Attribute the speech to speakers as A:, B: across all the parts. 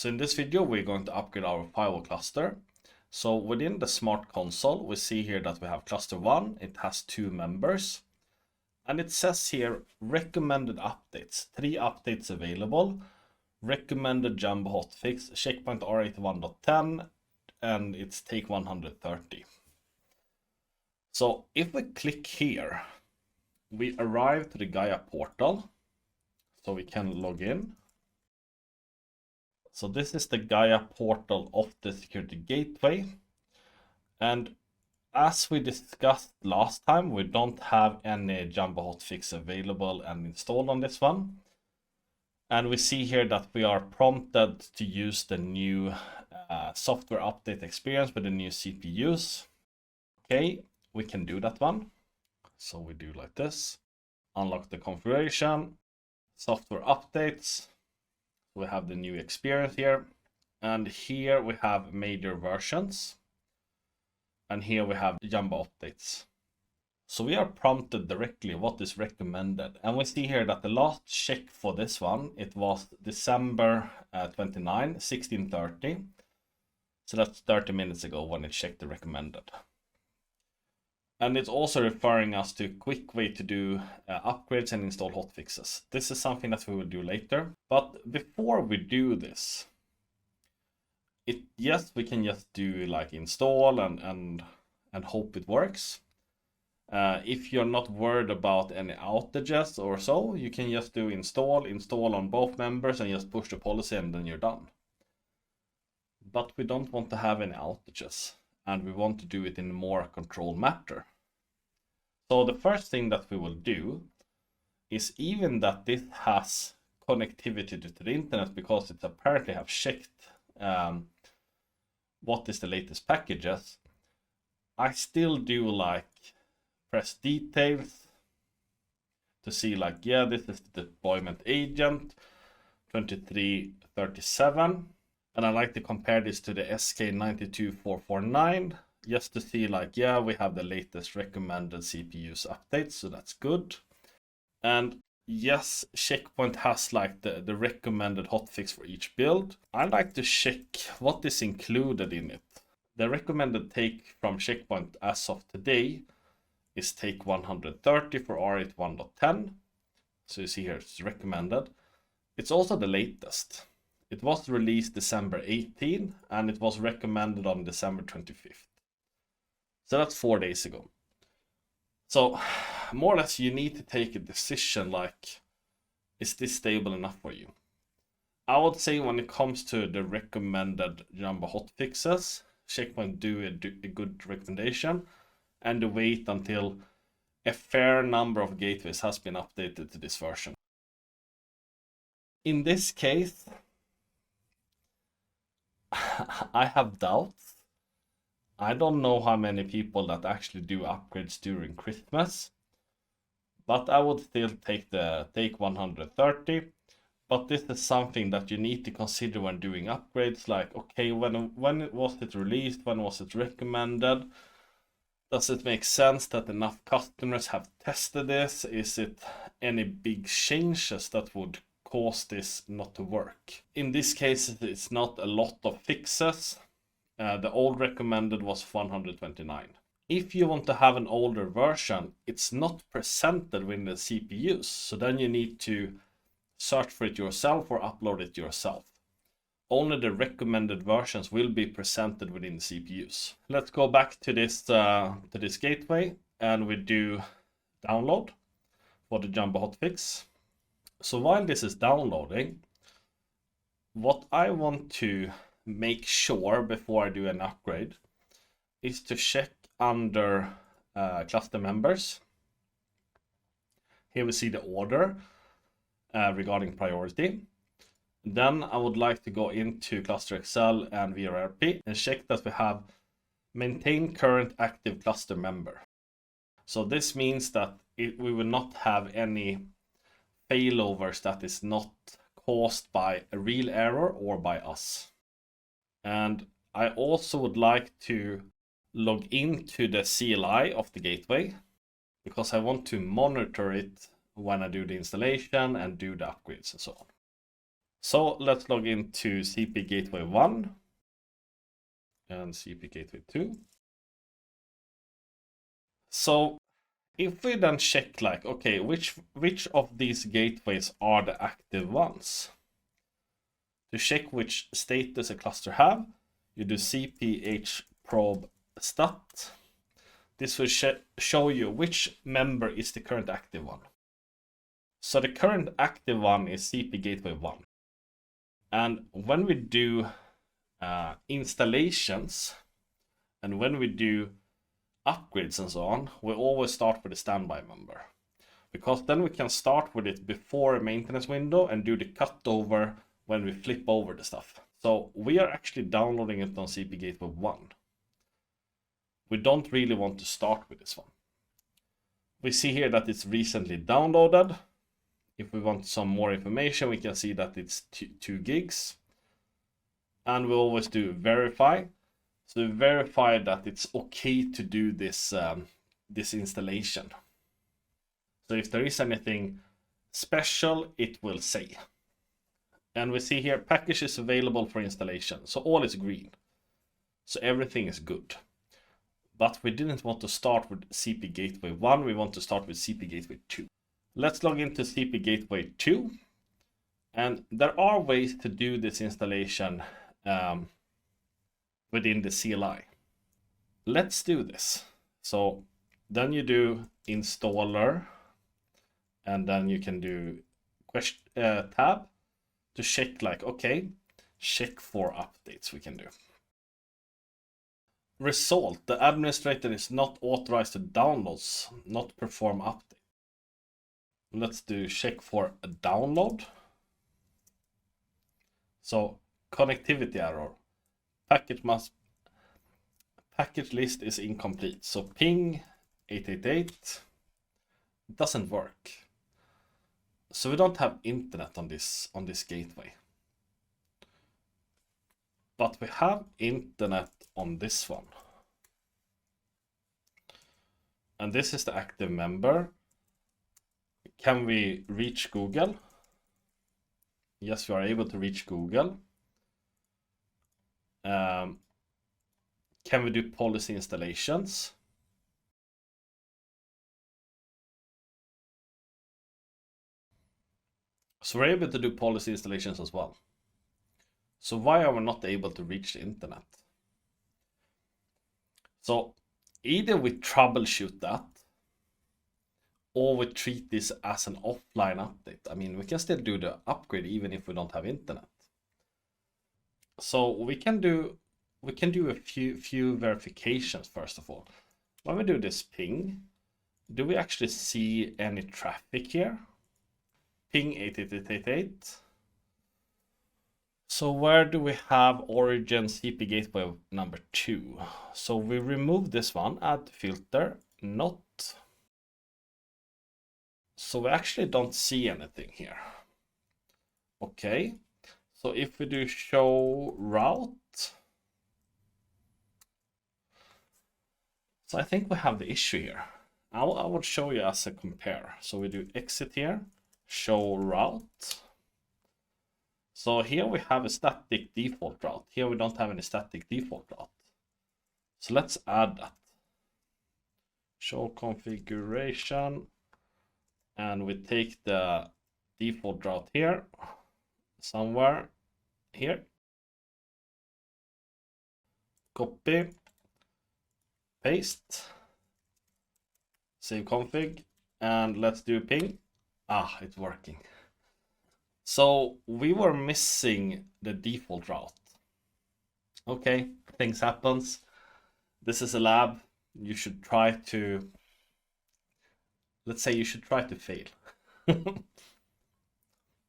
A: So in this video, we're going to upgrade our firewall cluster. So within the smart console, we see here that we have cluster 1. It has 2 members. And it says here recommended updates. 3 updates available. Recommended jumbo hotfix, checkpoint R81.20, and it's take 130. So if we click here, we arrive to the Gaia portal. So we can log in. So this is the Gaia portal of the security gateway. And as we discussed last time, we don't have any jumbo hotfix available and installed on this one. And we see here that we are prompted to use the new software update experience with the new CPUs. Okay, we can do that one. So we do like this. Unlock the configuration, software updates. We have the new experience here. And here we have major versions. And here we have jumbo updates. So we are prompted directly what is recommended. And we see here that the last check for this one, it was December 29, 1630. So that's 30 minutes ago when it checked the recommended. And it's also referring us to a quick way to do upgrades and install hotfixes. This is something that we will do later. But before we do this, yes, we can just do like install and hope it works. If you're not worried about any outages or so, you can just do install on both members and just push the policy and then you're done. But we don't want to have any outages and we want to do it in a more controlled manner. So the first thing that we will do is, even that this has connectivity to the internet because it apparently have checked what is the latest packages, I still do like press details to see like, yeah, this is the deployment agent 2337, and I like to compare this to the SK92449 just to see like, yeah, we have the latest recommended CPUs updates, so that's good. And yes, checkpoint has like the recommended hotfix for each build. I like to check what is included in it. The recommended take from checkpoint as of today is take 130 for R81.20. So you see here it's recommended. It's also the latest. It was released December 18 and it was recommended on December 25th. So that's 4 days ago. So more or less you need to take a decision like, is this stable enough for you? I would say when it comes to the recommended jumbo hotfixes, checkpoint do a good recommendation and wait until a fair number of gateways has been updated to this version. In this case, I have doubts. I don't know how many people that actually do upgrades during Christmas, but I would still take 130. But this is something that you need to consider when doing upgrades. Like, okay, when was it released? When was it recommended? Does it make sense that enough customers have tested this? Is it any big changes that would cause this not to work? In this case, it's not a lot of fixes. The old recommended was 129. If you want to have an older version, it's not presented within the CPUs. So then you need to search for it yourself or upload it yourself. Only the recommended versions will be presented within the CPUs. Let's go back to this gateway and we do download for the jumbo hotfix. So while this is downloading, what I want to make sure before I do an upgrade is to check under cluster members. Here we see the order regarding priority. Then I would like to go into cluster Excel and VRRP and check that we have maintain current active cluster member. So this means that we will not have any failovers that is not caused by a real error or by us. And I also would like to log into the CLI of the gateway because I want to monitor it when I do the installation and do the upgrades and so on. So let's log into CP Gateway 1 and CP Gateway 2. So if we then check like, okay, which of these gateways are the active ones? To check which status a cluster have, you do cph probe stat. This will show you which member is the current active one. So the current active one is CP Gateway 1. And when we do installations and when we do upgrades and so on, we always start with a standby member. Because then we can start with it before a maintenance window and do the cutover when we flip over the stuff. So we are actually downloading it on CP Gateway 1. We don't really want to start with this one. We see here that it's recently downloaded. If we want some more information, we can see that it's 2 gigs. And we always do verify. So verify that it's okay to do this, this installation. So if there is anything special, it will say. And we see here, package is available for installation. So all is green. So everything is good. But we didn't want to start with CP Gateway 1. We want to start with CP Gateway 2. Let's log into CP Gateway 2. And there are ways to do this installation within the CLI. Let's do this. So then you do installer. And then you can do tab to check like, okay, check for updates we can do. Result, the administrator is not authorized to downloads, not perform update. Let's do check for a download. So connectivity error, package list is incomplete. So ping 888 doesn't work. So we don't have internet on this gateway. But we have internet on this one. And this is the active member. Can we reach Google? Yes, we are able to reach Google. Can we do policy installations? So we're able to do policy installations as well. So why are we not able to reach the internet? So either we troubleshoot that, or we treat this as an offline update. I mean, we can still do the upgrade even if we don't have internet. So we can do a few verifications first of all. When we do this ping, do we actually see any traffic here? Ping 88888. So where do we have origin CP gateway number 2? So we remove this one, add filter, not. So we actually don't see anything here. Okay, so if we do show route, so I think we have the issue here. I would show you as a compare. So we do exit here, show route. So here we have a static default route. Here we don't have any static default route. So let's add that. Show configuration. And we take the default route here, somewhere here. Copy, paste, save config, and let's do ping. Ah, it's working. So we were missing the default route. Okay, things happens. This is a lab. You should try to, let's say you should try to fail.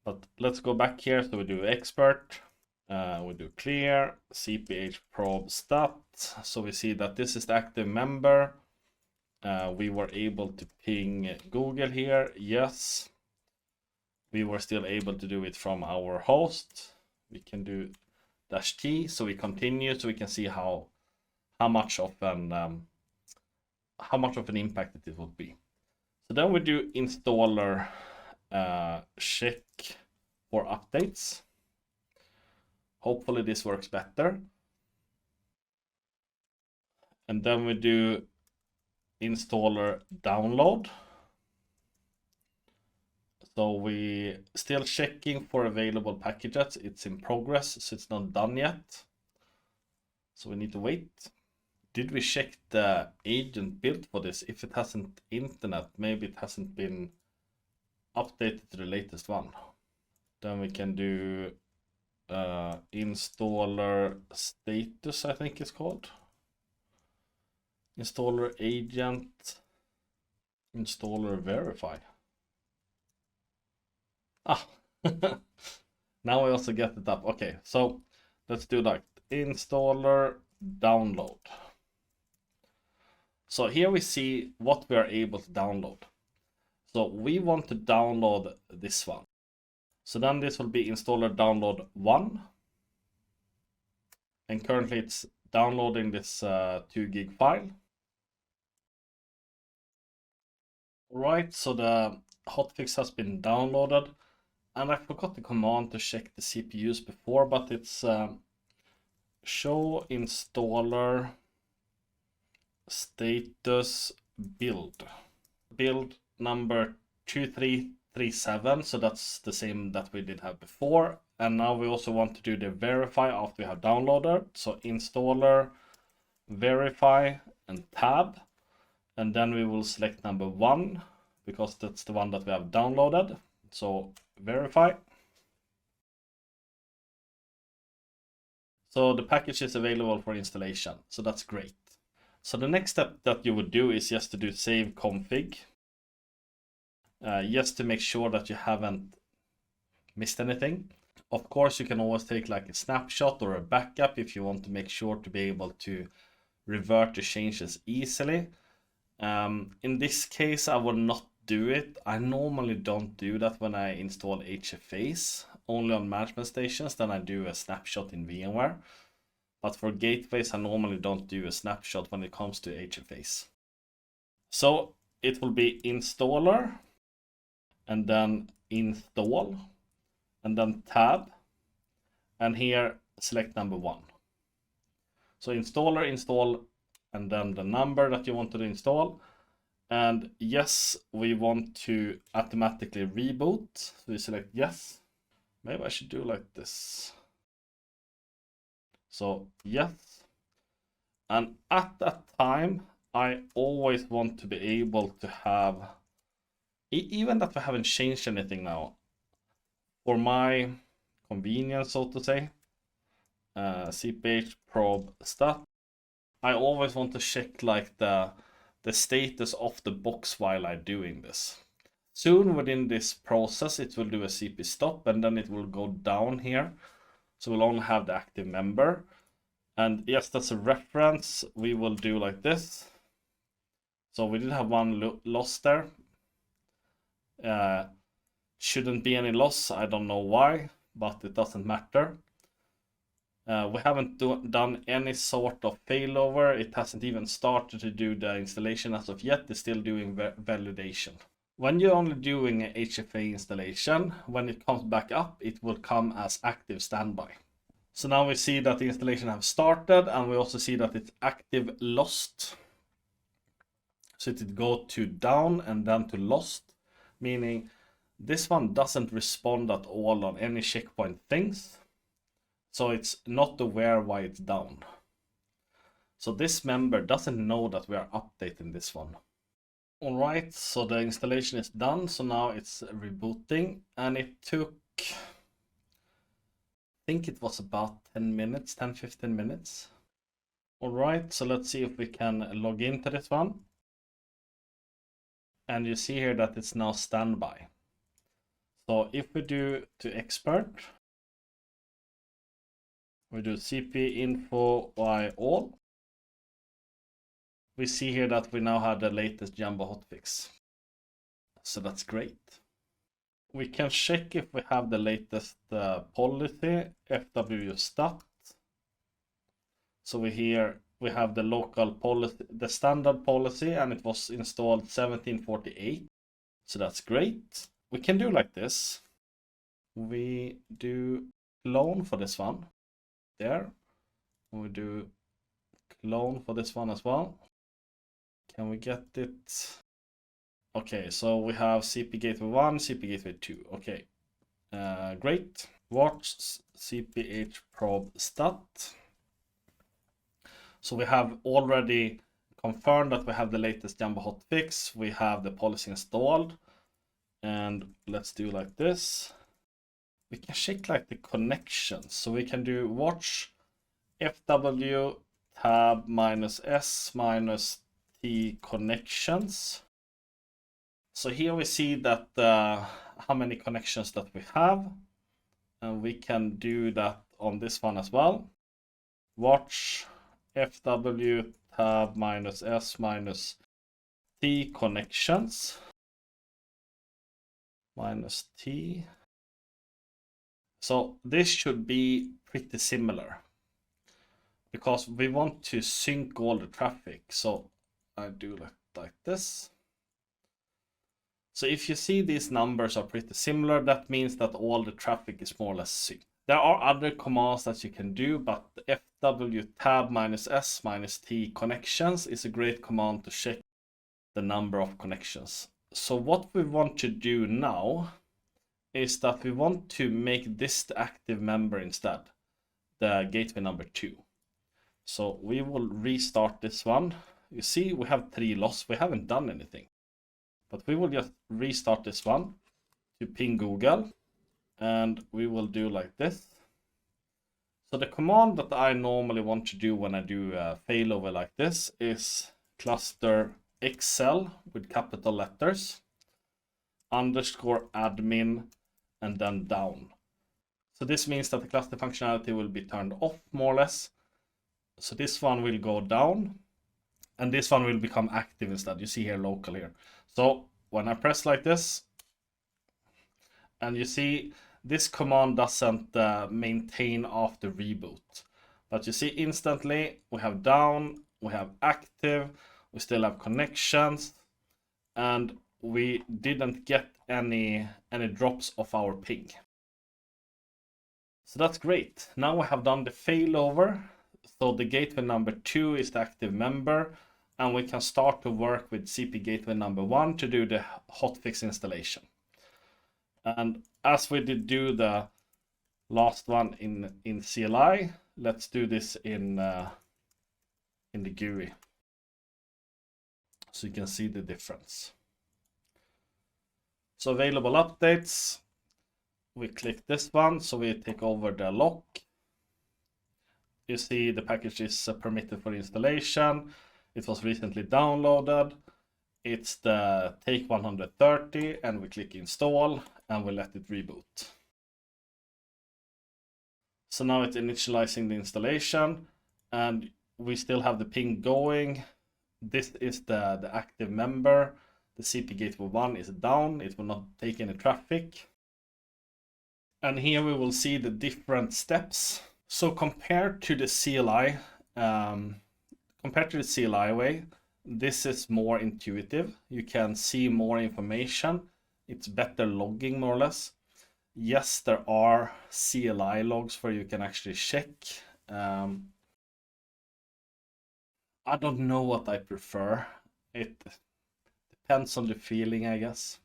A: But let's go back here. So we do expert, we do clear, CPH probe stat. So we see that this is the active member. We were able to ping Google here, yes. We were still able to do it from our host. We can do -t, so we continue, so we can see how much of an impact it would be. So then we do installer check for updates. Hopefully this works better. And then we do installer download. So we still checking for available packages. It's in progress, so it's not done yet. So we need to wait. Did we check the agent build for this? If it hasn't internet, maybe it hasn't been updated to the latest one. Then we can do installer status, I think it's called. Installer agent, installer verify. Ah, now I also get it up. Okay, so let's do like installer download. So here we see what we are able to download. So we want to download this one. So then this will be installer download 1. And currently it's downloading this 2 gig file. Right, so the hotfix has been downloaded. And I forgot the command to check the CPUs before, but it's show installer status build. Build number 2337, so that's the same that we did have before. And now we also want to do the verify after we have downloaded. So installer verify and tab. And then we will select number 1 because that's the one that we have downloaded. So verify. So the package is available for installation. So that's great. So the next step that you would do is just to do save config. Just to make sure that you haven't missed anything. Of course, you can always take like a snapshot or a backup if you want to make sure to be able to revert the changes easily. In this case, I will not do it. I normally don't do that when I install HFAs, only on management stations. Then I do a snapshot in VMware. But for gateways, I normally don't do a snapshot when it comes to HFAs. So it will be installer, and then install, and then tab, and here select number 1. So installer, install, and then the number that you want to install. And yes, we want to automatically reboot. So we select yes. Maybe I should do like this. So yes. And at that time, I always want to be able to have, even that we haven't changed anything now, for my convenience, so to say, cph probe stat, I always want to check like the status of the box while I'm doing this. Soon within this process, it will do a cp stop, and then it will go down here. So we'll only have the active member. And yes, that's a reference. We will do like this. So we did have one loss there. Shouldn't be any loss. I don't know why, but it doesn't matter. We haven't done any sort of failover. It hasn't even started to do the installation as of yet. It's still doing validation. When you're only doing an HFA installation, when it comes back up, it will come as active standby. So now we see that the installation have started, and we also see that it's active lost. So it did go to down and then to lost, meaning this one doesn't respond at all on any checkpoint things. So it's not aware why it's down. So this member doesn't know that we are updating this one. All right, so the installation is done. So now it's rebooting, and it took, I think it was about 10 minutes, 10-15 minutes. All right, so let's see if we can log into this one. And you see here that it's now standby. So if we do to expert, we do cp info y all. We see here that we now have the latest Jumbo hotfix. So that's great. We can check if we have the latest policy, FW stat. So we have the local policy, the standard policy, and it was installed 1748. So that's great. We can do like this. We do clone for this one. there. We do clone for this one as well. Can we get it? Okay, so we have CP gateway 1, CP gateway 2. Okay, great. Watch CPH probe stat. So we have already confirmed that we have the latest Jumbo hotfix. We have the policy installed. And let's do like this. We can check like the connections. So we can do watch FW tab -S -T connections. So here we see that how many connections that we have. And we can do that on this one as well. Watch FW tab -S -T connections. -T. So this should be pretty similar because we want to sync all the traffic. So I do like this. So if you see these numbers are pretty similar, that means that all the traffic is more or less synced. There are other commands that you can do, but FW tab -S -T connections is a great command to check the number of connections. So what we want to do now is that we want to make this the active member instead, the gateway number 2. So we will restart this one. You see, we have 3 loss. We haven't done anything. But we will just restart this one to ping Google. And we will do like this. So the command that I normally want to do when I do a failover like this is cluster XL with capital letters, _admin, and then down. So this means that the cluster functionality will be turned off more or less. So this one will go down and this one will become active instead. You see here local here. So when I press like this, and you see this command doesn't maintain after reboot. But you see instantly we have down, we have active, we still have connections, and we didn't get any drops of our ping. So that's great. Now we have done the failover. So the gateway number 2 is the active member, and we can start to work with CP gateway number 1 to do the hotfix installation. And as we did do the last one in CLI, let's do this in the GUI. So you can see the difference. So available updates, we click this one, so we take over the lock. You see the package is permitted for installation. It was recently downloaded. It's the take 130, and we click install and we let it reboot. So now it's initializing the installation and we still have the ping going. This is the active member. The CP gateway 1 is down. It will not take any traffic. And here we will see the different steps. So compared to the CLI way, this is more intuitive. You can see more information. It's better logging more or less. Yes, there are CLI logs where you can actually check. I don't know what I prefer. It depends on the feeling, I guess.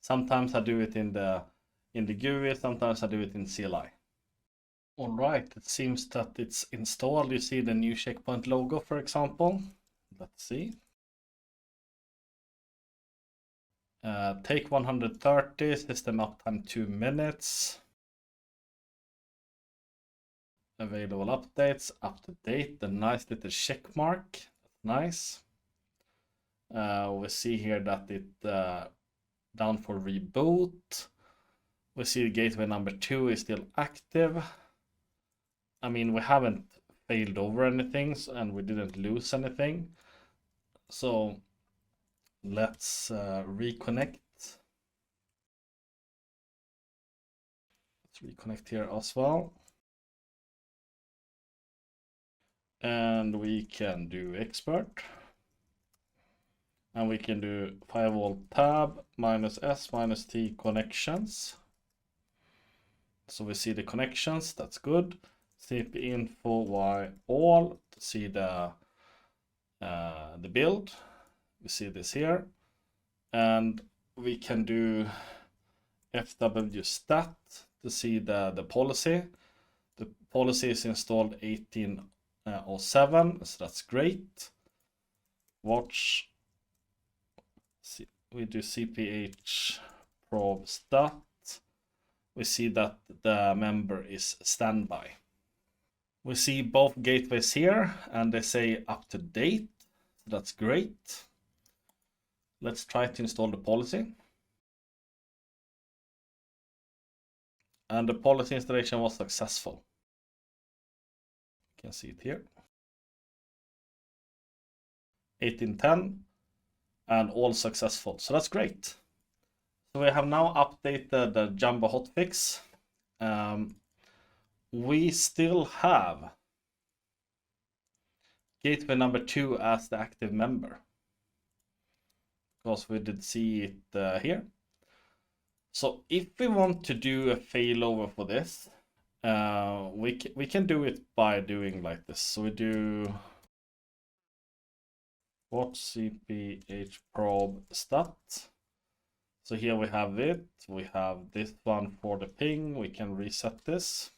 A: Sometimes I do it in the GUI, sometimes I do it in CLI. All right, it seems that it's installed. You see the new checkpoint logo, for example. Let's see. Take 130, system uptime 2 minutes. Available updates, up to date, the nice little check mark. Nice. We see here that it down for reboot. We see the gateway number 2 is still active. I mean, we haven't failed over anything and we didn't lose anything. So let's reconnect. Let's reconnect here as well. And we can do expert. And we can do firewall tab -S -T connections. So we see the connections, that's good. cp info y all to see the build. We see this here, and we can do fw stat to see the policy. The policy is installed 1807, so that's great. Watch, see, we do cph probe stat. We see that the member is standby. We see both gateways here, and they say up to date. So that's great. Let's try to install the policy. And the policy installation was successful. You can see it here. 1810, and all successful. So that's great. So we have now updated the Jumbo hotfix. We still have gateway number 2 as the active member, because we did see it here. So if we want to do a failover for this, we can do it by doing like this. So we do watch cph probe stat. So here we have it. We have this one for the ping. We can reset this.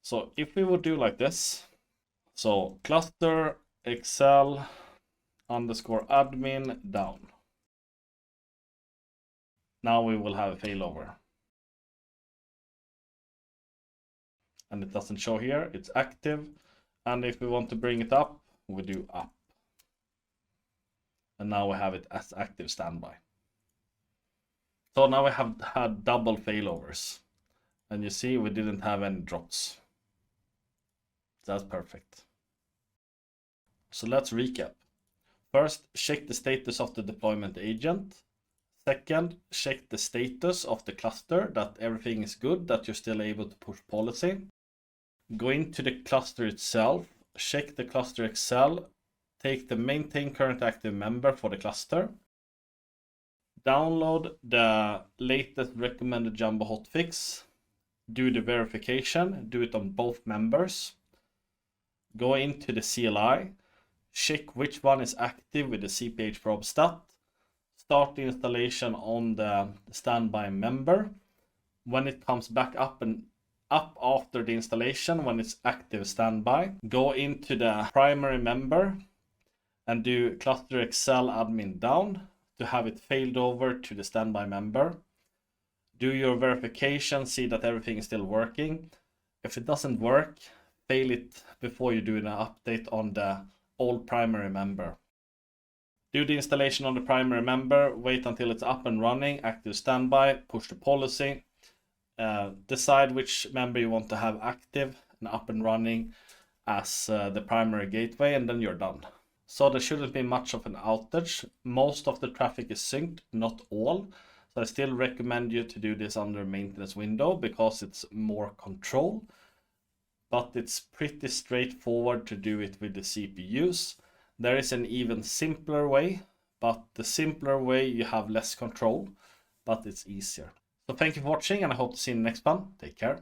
A: So if we would do like this, so cluster excel underscore admin down. Now we will have a failover. And it doesn't show here, it's active. And if we want to bring it up, we do up. And now we have it as active standby. So now we have had double failovers. And you see we didn't have any drops. That's perfect. So let's recap. First, check the status of the deployment agent. Second, check the status of the cluster, that everything is good, that you're still able to push policy. Go into the cluster itself, check the cluster Excel, take the maintain current active member for the cluster. Download the latest recommended Jumbo hotfix. Do the verification, do it on both members. Go into the CLI, check which one is active with the CPH probe stat. Start the installation on the standby member. When it comes back up after the installation, when it's active standby, go into the primary member and do cluster excel admin down to have it failed over to the standby member. Do your verification, see that everything is still working. If it doesn't work, fail it before you do an update on the old primary member. Do the installation on the primary member, wait until it's up and running, active standby, push the policy, decide which member you want to have active and up and running as the primary gateway, and then you're done. So there shouldn't be much of an outage. Most of the traffic is synced, not all. So I still recommend you to do this under maintenance window because it's more control. But it's pretty straightforward to do it with the CPUs. There is an even simpler way, but the simpler way you have less control, but it's easier. So thank you for watching, and I hope to see you in the next one. Take care.